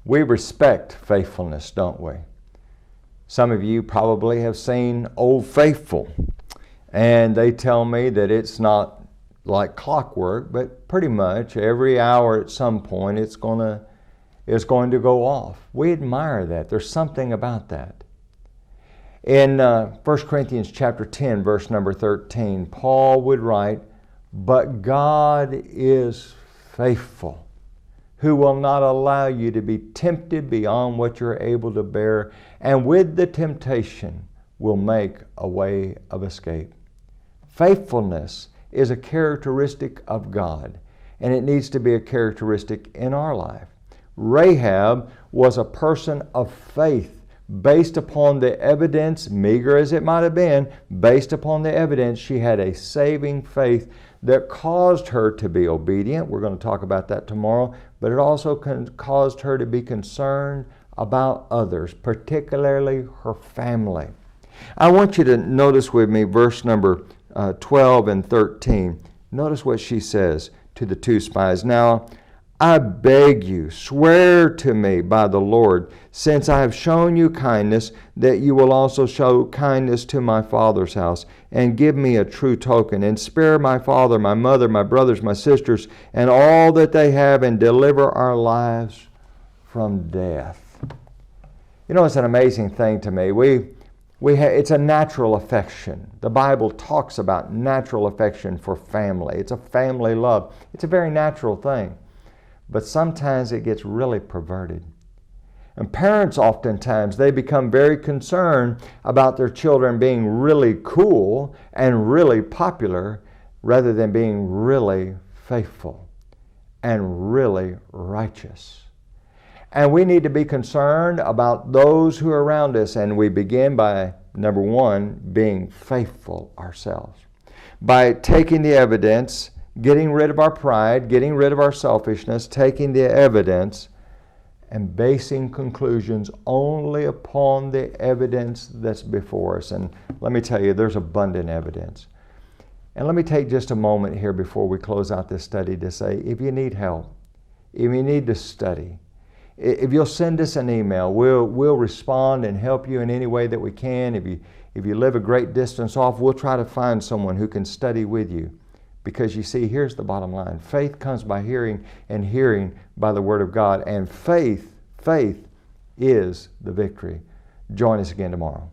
We respect faithfulness, don't we? Some of you probably have seen Old Faithful, and they tell me that it's not like clockwork, but pretty much every hour at some point it's going to go off. We admire that. There's something about that. In 1 Corinthians chapter 10, verse number 13, Paul would write, "But God is faithful, who will not allow you to be tempted beyond what you're able to bear, and with the temptation will make a way of escape." Faithfulness is a characteristic of God, and it needs to be a characteristic in our life. Rahab was a person of faith based upon the evidence, meager as it might have been, based upon the evidence. She had a saving faith that caused her to be obedient. We're going to talk about that tomorrow, but it also caused her to be concerned about others, particularly her family. I want you to notice with me verse number 12 and 13. Notice what she says to the two spies. "Now, I beg you, swear to me by the Lord, since I have shown you kindness, that you will also show kindness to my father's house, and give me a true token, and spare my father, my mother, my brothers, my sisters, and all that they have, and deliver our lives from death." You know, it's an amazing thing to me. It's a natural affection. The Bible talks about natural affection for family. It's a family love. It's a very natural thing. But sometimes it gets really perverted. And parents oftentimes, they become very concerned about their children being really cool and really popular rather than being really faithful and really righteous. And we need to be concerned about those who are around us, and we begin by, number one, being faithful ourselves. By taking the evidence, getting rid of our pride, getting rid of our selfishness, taking the evidence, and basing conclusions only upon the evidence that's before us. And let me tell you, there's abundant evidence. And let me take just a moment here before we close out this study to say, if you need help, if you need to study, if you'll send us an email, we'll respond and help you in any way that we can. If you live a great distance off, we'll try to find someone who can study with you. Because you see, here's the bottom line. Faith comes by hearing, and hearing by the Word of God. And faith is the victory. Join us again tomorrow.